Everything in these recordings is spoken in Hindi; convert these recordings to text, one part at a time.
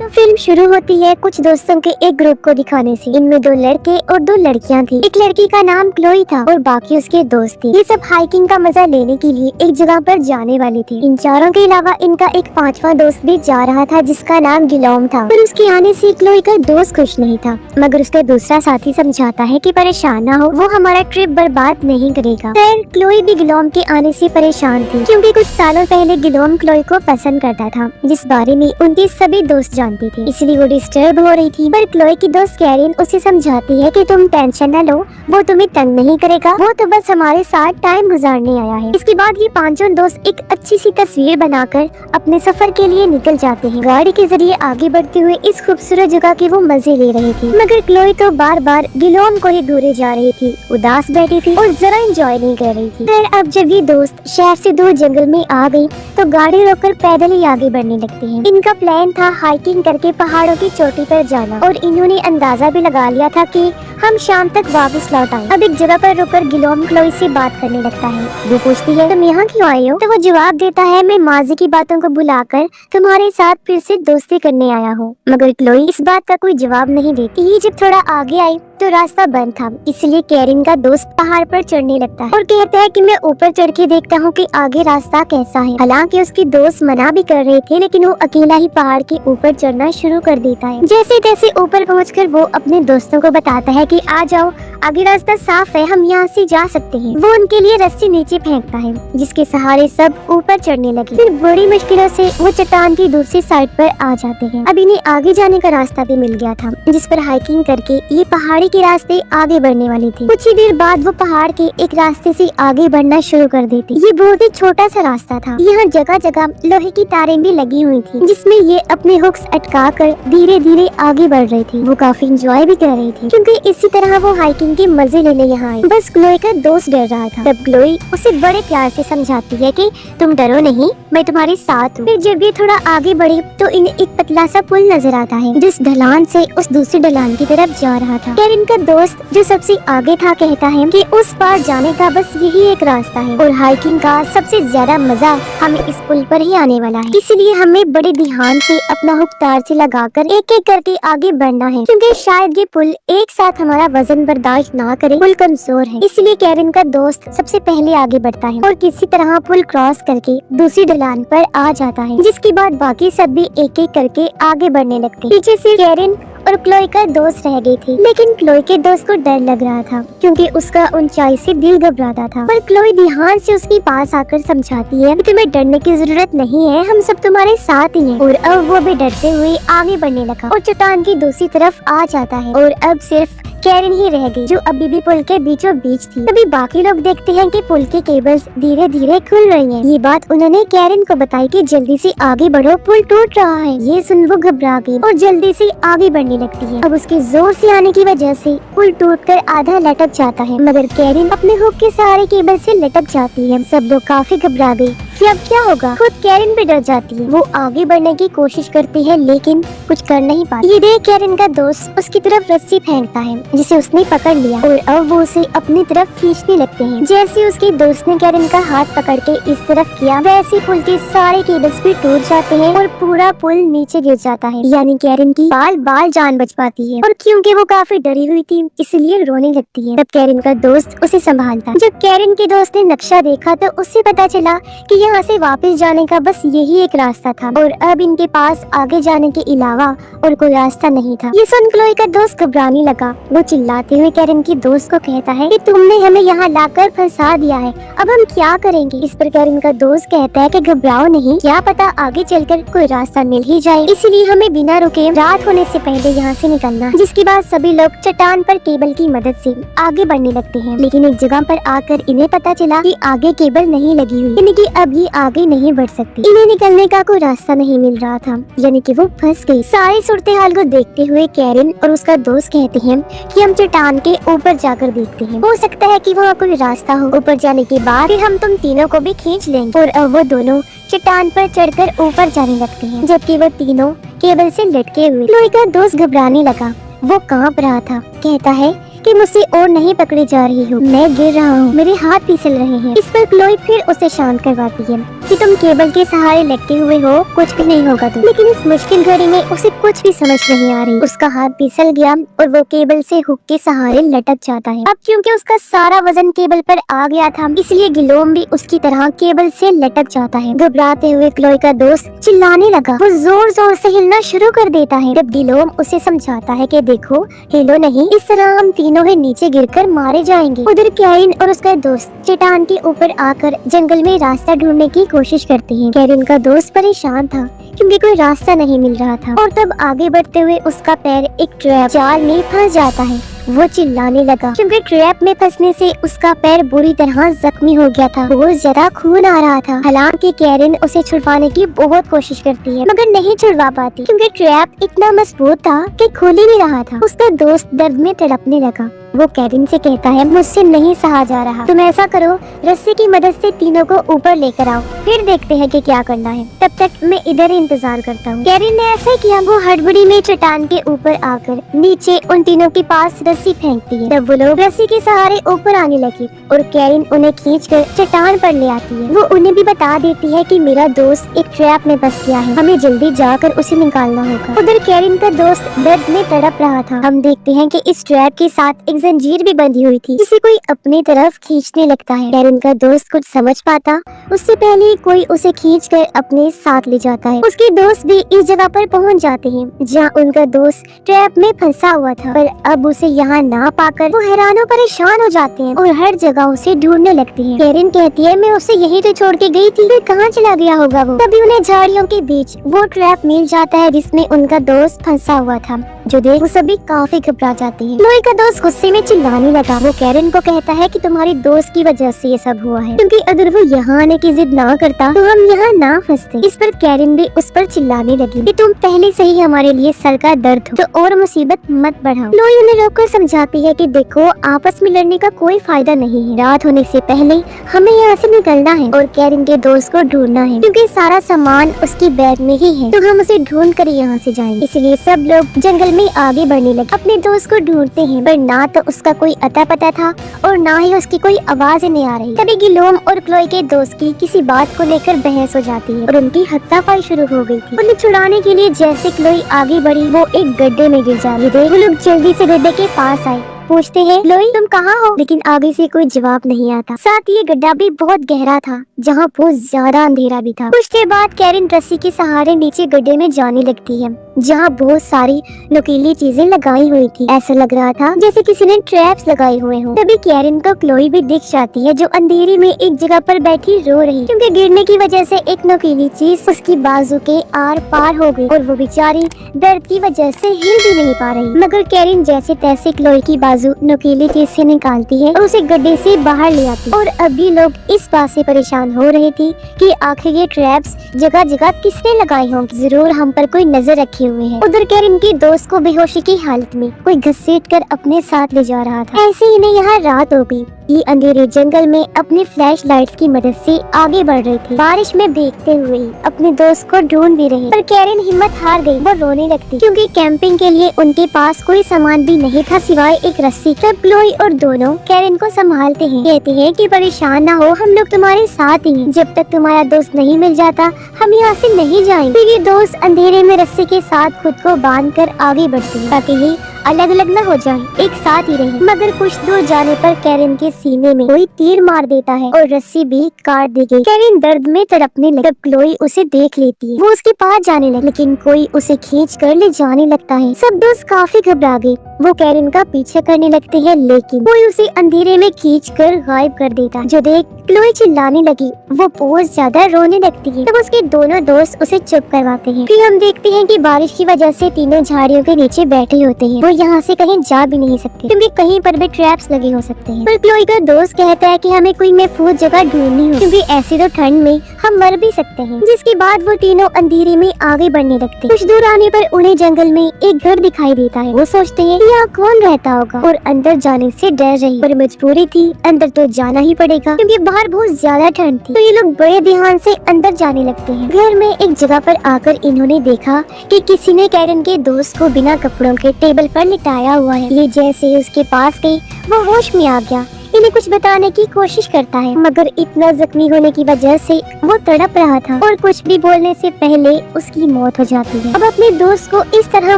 तो फिल्म शुरू होती है कुछ दोस्तों के एक ग्रुप को दिखाने से। इनमें 2 लड़के और 2 लड़कियां थी। एक लड़की का नाम क्लोई था और बाकी उसके दोस्त थे। ये सब हाइकिंग का मजा लेने के लिए एक जगह पर जाने वाले थे। इन चारों के अलावा इनका एक 5वां दोस्त भी जा रहा था जिसका नाम गिलोम था। पर उसके आने से क्लोई का दोस्त खुश नहीं था, मगर उसका दूसरा साथी समझाता है कि परेशान न हो, वो हमारा ट्रिप बर्बाद नहीं करेगा। खैर क्लोई भी गिलोम के आने से परेशान थी, क्योंकि कुछ सालों पहले गिलोम क्लोई को पसंद करता था, जिस बारे में उनके सभी दोस्त जानते थे। इसलिए वो डिस्टर्ब हो रही थी। पर क्लोई की दोस्त कैरिन उसे समझाती है कि तुम टेंशन न लो, वो तुम्हें तंग नहीं करेगा, वो तो बस हमारे साथ टाइम गुजारने आया है। इसके बाद ये पांचों दोस्त एक अच्छी सी तस्वीर बनाकर अपने सफर के लिए निकल जाते हैं। गाड़ी के जरिए आगे बढ़ते हुए इस खूबसूरत जगह के वो मजे ले रहे थे, मगर क्लोई तो बार बार गिलोम को ही घूरे जा रही थी, उदास बैठी थी और जरा एंजॉय नहीं कर रही थी। फिर अब जब ये दोस्त शहर से दूर जंगल में आ गई तो गाड़ी रोककर पैदल ही आगे बढ़ने लगते हैं। इनका प्लान था हाइकिंग करके पहाड़ों की चोटी पर जाना, और इन्होंने अंदाजा भी लगा लिया था कि हम शाम तक वापस लौट आए। अब एक जगह पर रुककर गिलोम क्लोई से बात करने लगता है। वो पूछती है तुम यहाँ क्यों आए हो? तो वो जवाब देता है मैं माजी की बातों को भुलाकर तुम्हारे साथ फिर से दोस्ती करने आया हूँ। मगर क्लोई इस बात का कोई जवाब नहीं देती। ये जब थोड़ा आगे आई तो रास्ता बंद था, इसलिए कैरिन का दोस्त पहाड़ पर चढ़ने लगता है और कहता है कि मैं ऊपर चढ़ के देखता हूँ कि आगे रास्ता कैसा है। हालांकि उसके दोस्त मना भी कर रहे थे, लेकिन वो अकेला ही पहाड़ के ऊपर चढ़ना शुरू कर देता है। जैसे तैसे ऊपर पहुंचकर वो अपने दोस्तों को बताता है कि आ जाओ, आगे रास्ता साफ है, हम यहाँ से जा सकते हैं। वो उनके लिए रस्सी नीचे फेंकता है, जिसके सहारे सब ऊपर चढ़ने लगे। फिर बड़ी मुश्किलों से वो चट्टान की दूसरी साइड पर आ जाते हैं। अब इन्हें आगे जाने का रास्ता भी मिल गया था, जिस पर हाइकिंग करके ये पहाड़ी के रास्ते आगे बढ़ने वाली थी। कुछ ही देर बाद वो पहाड़ के एक रास्ते से आगे बढ़ना शुरू कर देती। ये बहुत ही छोटा सा रास्ता था। यहाँ जगह जगह लोहे की तारें भी लगी हुई थी, जिसमें ये अपने हुक्स अटका कर धीरे धीरे आगे बढ़ रही थी। वो काफी एंजॉय भी कर रही थी, क्योंकि इसी तरह वो हाइकिंग के मजे लेने यहाँ आई। बस क्लोई का दोस्त डर रहा था। तब क्लोई उसे बड़े प्यार से समझाती है कि तुम डरो नहीं, मैं तुम्हारे साथ हूँ। फिर जब ये थोड़ा आगे बढ़ी तो इन्हें एक पतला सा पुल नजर आता है, जिस ढलान से उस दूसरी ढलान की तरफ जा रहा था। कैरिन का दोस्त जो सबसे आगे था कहता है कि उस पार जाने का बस यही एक रास्ता है, और हाइकिंग का सबसे ज्यादा मजा हमें इस पुल पर ही आने वाला है। इसलिए हमें बड़े ध्यान से अपना हुक तार से लगाकर एक एक करके आगे बढ़ना है, क्योंकि शायद ये पुल एक साथ हमारा वजन बर्दाश्त ना करे। पुल कमजोर है। इसलिए कैरिन का दोस्त सबसे पहले आगे बढ़ता है और किसी तरह पुल क्रॉस करके दूसरी ढलान पर आ जाता है, जिसके बाद बाकी सब भी एक एक करके आगे बढ़ने लगते। पीछे से कैरिन और क्लोई का दोस्त रह गई थी, लेकिन क्लोई के दोस्त को डर लग रहा था, क्योंकि उसका ऊंचाई से दिल घबराता था। पर क्लोई ध्यान से उसके पास आकर समझाती है कि तुम्हें डरने की जरूरत नहीं है, हम सब तुम्हारे साथ ही हैं। और अब वो भी डरते हुए आगे बढ़ने लगा और चट्टान की दूसरी तरफ आ जाता है। और अब सिर्फ कैरिन ही रह गई, जो अभी भी पुल के बीचों बीच थी। तभी बाकी लोग देखते हैं कि पुल के केबल्स धीरे धीरे खुल रही हैं। ये बात उन्होंने कैरिन को बताई कि जल्दी से आगे बढ़ो, पुल टूट रहा है। ये सुन वो घबरा गई और जल्दी से आगे बढ़ने लगती है। अब उसके जोर से आने की वजह से पुल टूटकर आधा लटक जाता है, मगर कैरिन अपने हुक के सहारे केबल से लटक जाती है। सब लोग काफी घबरा गए कि अब क्या होगा। खुद कैरिन भी डर जाती है। वो आगे बढ़ने की कोशिश करती है, लेकिन कुछ कर नहीं पाती। ये देख कैरिन का दोस्त उसकी तरफ रस्सी फेंकता है, जिसे उसने पकड़ लिया, और अब वो उसे अपनी तरफ खींचने लगते हैं। जैसे उसके दोस्त ने कैरिन का हाथ पकड़ के इस तरफ किया, वैसे पुल के सारे केबल्स भी टूट जाते हैं और पूरा पुल नीचे गिर जाता है। यानी कैरिन की बाल बाल जान बच पाती है, और क्योंकि वो काफी डरी हुई थी इसलिए रोने लगती है। तब कैरिन का दोस्त उसे संभालता। जब कैरिन के दोस्त ने नक्शा देखा तो उसे पता चला कि यहाँ से वापस जाने का बस यही एक रास्ता था, और अब इनके पास आगे जाने के अलावा और कोई रास्ता नहीं था। ये सुन क्लोई का दोस्त घबराने लगा। वो चिल्लाते हुए कैरिन के दोस्त को कहता है कि तुमने हमें यहाँ लाकर फंसा दिया है, अब हम क्या करेंगे? इस पर कैरिन का दोस्त कहता है कि घबराओ नहीं, क्या पता आगे चलकर कोई रास्ता मिल ही जाए, इसलिए हमें बिना रुके रात होने से पहले यहाँ से निकलना। जिसके बाद सभी लोग चट्टान पर केबल की मदद से आगे बढ़ने लगते हैं, लेकिन एक जगह पर आकर इन्हें पता चला कि आगे केबल नहीं लगी हुई, यानी कि अब ये आगे नहीं बढ़ सकती। इन्हें निकलने का कोई रास्ता नहीं मिल रहा था, यानी कि वो फंस गई। सारी सूरत हाल को देखते हुए कैरिन और उसका दोस्त कहते हैं कि हम चट्टान के ऊपर जाकर देखते हैं, हो सकता है कि वहाँ कोई रास्ता हो। ऊपर जाने के बाद फिर हम तुम तीनों को भी खींच लेंगे। और अब वो दोनों चट्टान पर चढ़कर ऊपर जाने लगते हैं, जबकि वो तीनों केबल से लटके हुए। क्लोई का दोस्त घबराने लगा। वो कांप रहा था। कहता है कि मुझसे और नहीं पकड़ी जा रही हूँ, मैं गिर रहा हूँ, मेरे हाथ फिसल रहे हैं। इस पर क्लोई फिर उसे शांत करवाती है कि तुम केबल के सहारे लटके हुए हो, कुछ भी नहीं होगा तुम। लेकिन इस मुश्किल घड़ी में उसे कुछ भी समझ नहीं आ रही। उसका हाथ फिसल गया और वो केबल से हुक के सहारे लटक जाता है। अब क्योंकि उसका सारा वजन केबल पर आ गया था, इसलिए गिलोम भी उसकी तरह केबल से लटक जाता है। घबराते हुए क्लोई का दोस्त चिल्लाने लगा। वो जोर जोर से हिलना शुरू कर देता है। तब गिलोम उसे समझाता है कि देखो, हिलो नहीं, इस तरह हम तीनों ही नीचे गिरकर मारे जाएंगे। उधर कैरिन और उसका दोस्त चट्टान के ऊपर आकर जंगल में रास्ता ढूंढने की कोशिश करते हैं। कैरिन का दोस्त परेशान था क्योंकि कोई रास्ता नहीं मिल रहा था और तब आगे बढ़ते हुए उसका पैर एक ट्रैप जाल में फंस जाता है। वो चिल्लाने लगा क्योंकि ट्रैप में फंसने से उसका पैर बुरी तरह जख्मी हो गया था। बहुत ज्यादा खून आ रहा था। हालांकि कैरिन उसे छुड़वाने की बहुत कोशिश करती है मगर नहीं छुड़वा पाती क्योंकि ट्रैप इतना मजबूत था कि खुल ही नहीं रहा था। उसका दोस्त दर्द में तड़पने लगा। वो कैरिन से कहता है, मुझसे नहीं सहा जा रहा, तुम ऐसा करो, रस्सी की मदद से तीनों को ऊपर लेकर आओ, फिर देखते हैं कि क्या करना है। तब तक मैं इधर इंतजार करता हूँ। कैरिन ने ऐसा किया। वो हड़बड़ी में चट्टान के ऊपर आकर नीचे उन तीनों के पास रस्सी फेंकती है। तब वो लोग रस्सी के सहारे ऊपर आने लगे और कैरिन उन्हें खींचकर चट्टान पर ले आती है। वो उन्हें भी बता देती है कि मेरा दोस्त एक ट्रैप में फंस गया है, हमें जल्दी जाकर उसे निकालना होगा। उधर कैरिन का दोस्त दर्द में तड़प रहा था। हम देखते हैं कि इस ट्रैप के साथ एक जंजीर भी बंधी हुई थी जिसे कोई अपनी तरफ खींचने लगता है। कैरिन का दोस्त कुछ समझ पाता उससे पहले कोई उसे खींचकर अपने साथ ले जाता है। उसके दोस्त भी इस जगह पर पहुंच जाते हैं जहां उनका दोस्त ट्रैप में फंसा हुआ था, पर अब उसे यहाँ ना पाकर वो हैरान परेशान हो जाते हैं और हर जगह उसे ढूंढने लगती हैं। कैरिन कहती है, मैं उसे यही तो छोड़ के गई थी, फिर कहाँ चला गया होगा वो। तभी उन्हें झाड़ियों के बीच वो ट्रैप मिल जाता है जिसमें उनका दोस्त फंसा हुआ था, जो देख वो सभी काफी घबरा जाते हैं। क्लोई का दोस्त गुस्से में चिल्लाने लगा। वो कैरिन को कहता है कि तुम्हारी दोस्त की वजह से ये सब हुआ है, क्योंकि अगर वो यहाँ आने की जिद ना करता तो हम यहाँ ना फंसते। इस पर कैरिन भी उस पर चिल्लाने लगी कि तुम पहले से ही हमारे लिए सर का दर्द हो, तो और मुसीबत मत बढ़ाओ। क्लोई उन्हें रोककर समझाती है कि देखो, आपस में लड़ने का कोई फायदा नहीं है, रात होने से पहले हमें यहाँ से निकलना है और कैरिन के दोस्त को ढूंढना है, क्योंकि सारा सामान उसकी बैग में ही है, तो हम उसे ढूंढ कर यहाँ से जाएंगे। इसलिए सब लोग जंगल में आगे बढ़ने लगे, अपने दोस्त को ढूंढते हैं, पर ना तो उसका कोई अता पता था और ना ही उसकी कोई आवाज नहीं आ रही। तभी गिलोम और क्लोई के दोस्त की किसी बात को लेकर बहस हो जाती है और उनकी हाथापाई शुरू हो गई थी। उन्हें छुड़ाने के लिए जैसे क्लोई आगे बढ़ी, वो एक गड्ढे में गिर जाती है। वो लोग जल्दी से गड्ढे के पास आए, पूछते हैं, क्लोई तुम कहाँ हो? लेकिन आगे से कोई जवाब नहीं आता। साथ ही ये गड्ढा भी बहुत गहरा था जहाँ बहुत ज्यादा अंधेरा भी था। कुछ देर बाद कैरिन रस्सी के सहारे नीचे गड्ढे में जाने लगती है जहाँ बहुत सारी नुकीली चीजें लगाई हुई थी। ऐसा लग रहा था जैसे किसी ने ट्रैप्स लगाए हुए हों। तभी कैरिन को क्लोई भी दिख जाती है जो अंधेरे में एक जगह पर बैठी रो रही, क्योंकि गिरने की वजह से एक नुकीली चीज उसकी बाजू के आर पार हो गई और वो बेचारी दर्द की वजह से हिल भी नहीं पा रही। मगर कैरिन जैसे तैसे क्लोई की बाजू नुकीली चीज से निकालती है और उसे गड्ढे से बाहर ले आती है। और अभी लोग इस बात से परेशान हो रहे थे कि आखिर ये ट्रैप्स जगह जगह किसने लगाए होंगे, जरूर हम पर कोई नजर रखे हुए हैं। उधर कैरिन के दोस्त को बेहोशी की हालत में कोई घसीट कर अपने साथ ले जा रहा था। ऐसे ही इन्हें यहाँ रात हो गई। ये अंधेरे जंगल में अपनी फ्लैश लाइट्स की मदद से आगे बढ़ रही थी, बारिश में भीगते हुए अपने दोस्त को ढूंढ भी रहे। पर कैरिन हिम्मत हार गई। वो रोने लगती क्योंकि कैंपिंग के लिए उनके पास कोई सामान भी नहीं था सिवाय एक रस्सी। तब क्लोई और दोनों कैरिन को संभालते हैं, कहते हैं कि परेशान ना हो, हम लोग तुम्हारे साथ ही हैं। जब तक तुम्हारा दोस्त नहीं मिल जाता हम यहाँ से नहीं जाएंगे। फिर ये दोस्त अंधेरे में रस्सी के साथ खुद को बांध कर आगे बढ़ते हैं ताकि ये अलग अलग न हो जाएं, एक साथ ही रहें। मगर कुछ दूर जाने पर कैरिन के सीने में कोई तीर मार देता है और रस्सी भी काट दी गई। कैरिन दर्द में तड़पने लगी। क्लोई उसे देख लेती है। वो उसके पास जाने लगी, लेकिन कोई उसे खींच कर ले जाने लगता है। सब दोस्त काफी घबरा गए। वो कैरिन का पीछे करने लगते हैं, लेकिन कोई उसे अंधेरे में खींच कर गायब कर देता, जो देख क्लोई चिल्लाने लगी। वो बहुत ज्यादा रोने लगती है। तब उसके दोनों दोस्त उसे चुप करवाते हैं। फिर हम देखते हैं कि बारिश की वजह से तीनों झाड़ियों के नीचे बैठे होते हैं। वो यहाँ से कहीं जा भी नहीं सकते क्योंकि कहीं पर भी ट्रैप्स लगे हो सकते हैं। पर क्लोई का दोस्त कहता है कि हमें कोई महफूज जगह ढूंढनी हो, क्योंकि ऐसी तो ठंड में हम मर भी सकते हैं। जिसके बाद वो तीनों अंधेरे में आगे बढ़ने लगते। कुछ दूर आने पर उन्हें जंगल में एक घर दिखाई देता है। वो सोचते हैं यहाँ कौन रहता होगा और अंदर जाने से डर रही, पर मजबूरी थी, अंदर तो जाना ही पड़ेगा क्योंकि बाहर बहुत ज्यादा ठंड थी। तो ये लोग बड़े ध्यान से अंदर जाने लगते हैं। घर में एक जगह पर आकर इन्होंने देखा कि किसी ने कैरिन के दोस्त को बिना कपड़ों के टेबल पर लिटाया हुआ है। ये जैसे उसके पास गई वो होश में आ गया। उन्हें कुछ बताने की कोशिश करता है, मगर इतना जख्मी होने की वजह से वो तड़प रहा था और कुछ भी बोलने से पहले उसकी मौत हो जाती है। अब अपने दोस्त को इस तरह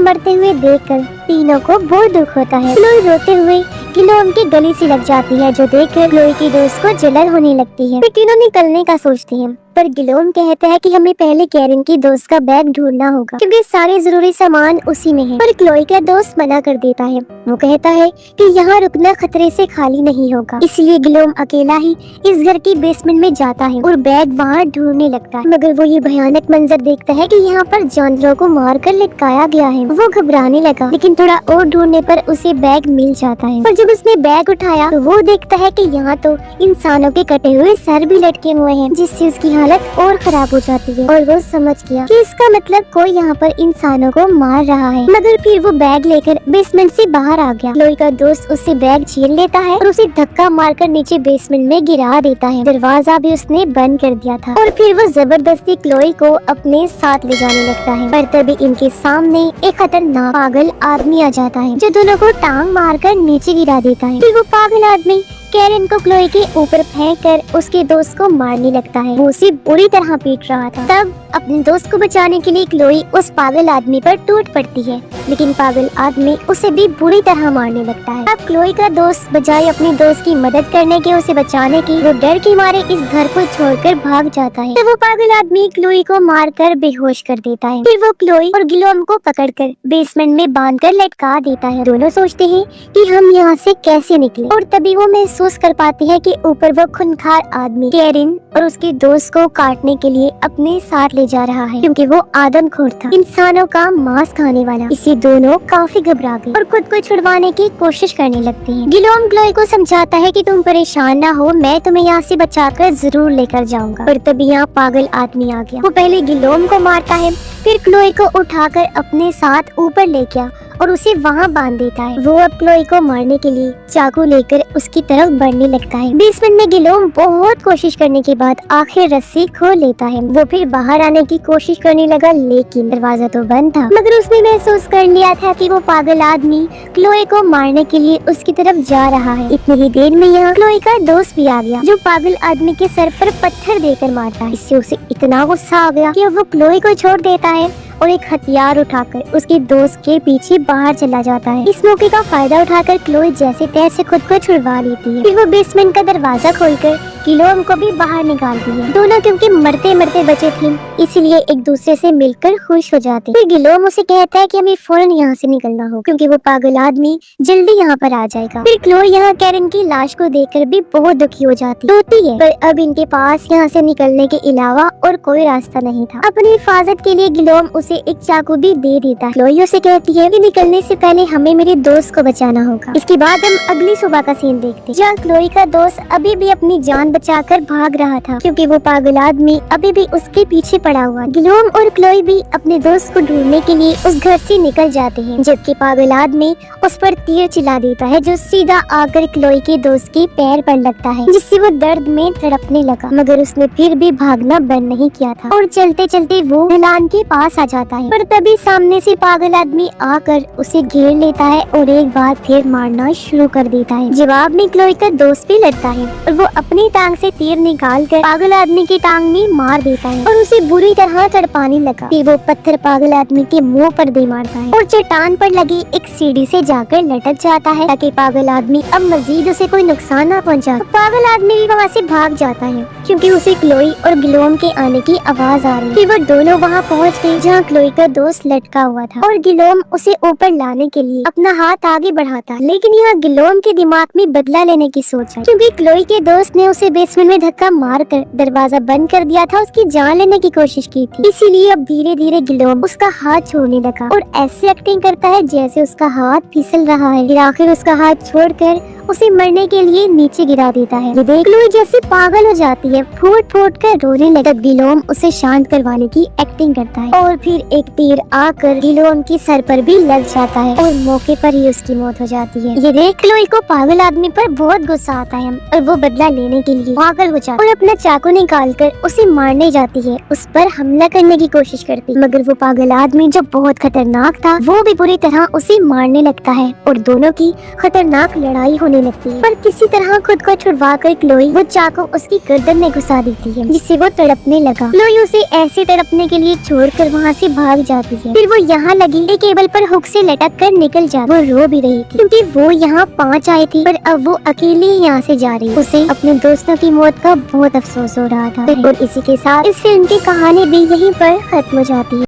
मरते हुए देखकर तीनों को बहुत दुख होता है। क्लोई रोते हुए गिलोम की गली से लग जाती है, जो देखकर क्लोई की दोस्त को जलन होने लगती है। फिर तीनों निकलने का सोचते हैं, पर गिलोम कहता है कि हमें पहले कैरन की दोस्त का बैग ढूंढना होगा, क्योंकि सारे जरूरी सामान उसी में है। पर क्लोई का दोस्त मना कर देता है। वो कहता है कि यहाँ रुकना खतरे से खाली नहीं होगा, इसलिए गिलोम अकेला ही इस घर की बेसमेंट में जाता है और बैग वहाँ ढूंढने लगता है। मगर वो ये भयानक मंजर देखता है कि यहाँ पर जानवरों को मारकर लटकाया गया है। वो घबराने लगा, लेकिन थोड़ा और ढूंढने पर उसे बैग मिल जाता है। पर जब उसने बैग उठाया तो वो देखता है कि यहाँ तो इंसानों के कटे हुए सर भी लटके हुए हैं, जिससे उसकी हालत और खराब हो जाती है। और वो समझ गया कि इसका मतलब कोई यहाँ पर इंसानों को मार रहा है। मगर फिर वो बैग लेकर बेसमेंट से बाहर आ गया। क्लोई का दोस्त उससे बैग छीन लेता है और उसे धक्का मारकर नीचे बेसमेंट में गिरा देता है। दरवाजा भी उसने बंद कर दिया था और फिर वो जबरदस्ती क्लोई को अपने साथ ले जाने लगता है। पर तभी इनके सामने एक खतरनाक पागल आदमी आ जाता है, जो दोनों को टांग मारकर नीचे गिरा देता है। फिर वो पागल आदमी कैरन को क्लोई के ऊपर फेंककर उसके दोस्त को मारने लगता है। वो उसे बुरी तरह पीट रहा था। तब अपने दोस्त को बचाने के लिए क्लोई उस पागल आदमी पर टूट पड़ती है, लेकिन पागल आदमी उसे भी बुरी तरह मारने लगता है। अब क्लोई का दोस्त बजाय अपने दोस्त की मदद करने के, उसे बचाने की, वो डर के मारे इस घर को छोड़कर भाग जाता है। तो वो पागल आदमी क्लोई को मारकर बेहोश कर देता है। फिर वो क्लोई और गिलोम को पकड़कर बेसमेंट में बांधकर लटका देता है। दोनों सोचते हैं कि हम यहाँ से कैसे निकले, और तभी वो महसूस कर पाती है कि ऊपर वो खूंखार आदमी कैरन और उसके दोस्त को काटने के लिए अपने साथ ले जा रहा है, क्योंकि वो आदमखोर था, इंसानों का मांस खाने वाला। इससे दोनों काफी घबरा गए और खुद को छुड़वाने की कोशिश करने लगते हैं। गिलोम क्लोई को समझाता है कि तुम परेशान ना हो, मैं तुम्हें यहाँ से बचाकर जरूर लेकर जाऊंगा। और तभी यहाँ पागल आदमी आ गया। वो पहले गिलोम को मारता है, फिर क्लोई को उठाकर अपने साथ ऊपर ले गया और उसे वहाँ बांध देता है। वो अब क्लोई को मारने के लिए चाकू लेकर उसकी तरफ बढ़ने लगता है। बेसमेंट में गिलोम बहुत कोशिश करने के बाद आखिर रस्सी खोल लेता है। वो फिर बाहर आने की कोशिश करने लगा, लेकिन दरवाजा तो बंद था। मगर उसने महसूस कर लिया था कि वो पागल आदमी क्लोई को मारने के लिए उसकी तरफ जा रहा है। इतनी ही देर में यहाँ क्लोई का दोस्त भी आ गया, जो पागल आदमी के सर पर पत्थर देकर मारता है। इससे उसे इतना गुस्सा आ गया कि वो क्लोई को छोड़ देता है और एक हथियार उठाकर उसके दोस्त के पीछे बाहर चला जाता है। इस मौके का फायदा उठाकर क्लोई जैसे तैसे खुद को छुड़वा लेती है। फिर वो बेसमेंट का दरवाजा खोलकर गिलोम को भी बाहर निकालती है। दोनों क्योंकि मरते मरते बचे थे, इसलिए एक दूसरे से मिलकर खुश हो जाते। फिर गिलोम उसे कहता है कि हमें फौरन यहाँ से निकलना हो, क्योंकि वो पागल आदमी जल्दी यहाँ पर आ जाएगा। फिर क्लोई यहाँ कैरन की लाश को देखकर भी बहुत दुखी हो जाती है, पर अब इनके पास यहाँ से निकलने के अलावा और कोई रास्ता नहीं था। अपनी हिफाजत के लिए गिलोम उसे एक चाकू भी दे देता है। क्लोई उसे कहती है कि निकलने से पहले हमें मेरे दोस्त को बचाना होगा। इसके बाद हम अगली सुबह का सीन देखते हैं, जहाँ क्लोई का दोस्त अभी भी अपनी जान बचाकर भाग रहा था, क्योंकि वो पागल आदमी अभी भी उसके पीछे पड़ा हुआ। गिलोम और क्लोई भी अपने दोस्त को ढूंढने के लिए उस घर से निकल जाते हैं, जबकि पागल आदमी उस पर तीर चला देता है, जो सीधा आकर क्लोई के दोस्त के पैर पर लगता है, जिससे वो दर्द में तड़पने लगा। मगर उसने फिर भी भागना बंद नहीं किया था और चलते चलते वो ढलान के पास आ जाता है। पर तभी सामने से पागल आदमी आकर उसे घेर लेता है और एक बार फिर मारना शुरू कर देता है। जवाब में क्लोई का दोस्त भी लड़ता है और वो अपनी टांग से तीर निकालकर पागल आदमी की टांग में मार देता है और उसे बुरी तरह तड़पाने लगा। फिर वो पत्थर पागल आदमी के मुंह पर दे मारता है और चट्टान पर लगी एक सीढ़ी से जाकर लटक जाता है, ताकि पागल आदमी अब मजीद उसे कोई नुकसान न पहुंचा। तो पागल आदमी भी वहाँ से भाग जाता है, क्योंकि उसे क्लोई और गिलोम के आने की आवाज आ रही। फिर वो दोनों वहाँ पहुँच गए, जहाँ क्लोई का दोस्त लटका हुआ था और गिलोम उसे ऊपर लाने के लिए अपना हाथ आगे बढ़ाता, लेकिन यहाँ गिलोम के दिमाग में बदला लेने की सोच है, क्योंकि क्लोई के दोस्त ने उसे बेसमेंट में धक्का मारकर दरवाजा बंद कर दिया था, उसकी जान लेने की कोशिश की थी। इसीलिए अब धीरे धीरे गिलोम उसका हाथ छोड़ने लगा और ऐसी एक्टिंग करता है जैसे उसका हाथ फिसल रहा है। फिर आखिर उसका हाथ छोड़कर उसे मरने के लिए नीचे गिरा देता है। ये देख क्लोई जैसे पागल हो जाती है, फूट फूट कर रोने लगा। गिलोम उसे शांत करवाने की एक्टिंग करता है और फिर एक तीर आकर गिलोम की सर पर भी लग जाता है और मौके पर ही उसकी मौत हो जाती है। ये देख क्लोई को पागल आदमी पर बहुत गुस्सा आता है और वो बदला लेने के लिए पागल हो जाता है और अपना चाकू निकालकर उसे मारने जाती है, उस पर हमला करने की कोशिश करती, मगर वो पागल आदमी जो बहुत खतरनाक था वो भी बुरी तरह उसे मारने लगता है और दोनों की खतरनाक लड़ाई होने होने लगती है, पर किसी तरह खुद को छुड़वा कर क्लोई वो चाकू उसकी गर्दन में घुसा देती है, जिससे वो तड़पने लगा। क्लोई उसे ऐसे तड़पने के लिए छोड़कर वहाँ से भाग जाती है। फिर वो यहाँ लगी एक केबल पर हुक से लटक कर निकल जा। वो रो भी रही थी क्योंकि वो यहाँ 5 आए थे, पर अब वो अकेले ही यहाँ से जा रही। उसे अपने दोस्तों की मौत का बहुत अफसोस हो रहा था। और इसी के साथ इस फिल्म की कहानी भी यहीं पर खत्म हो जाती है।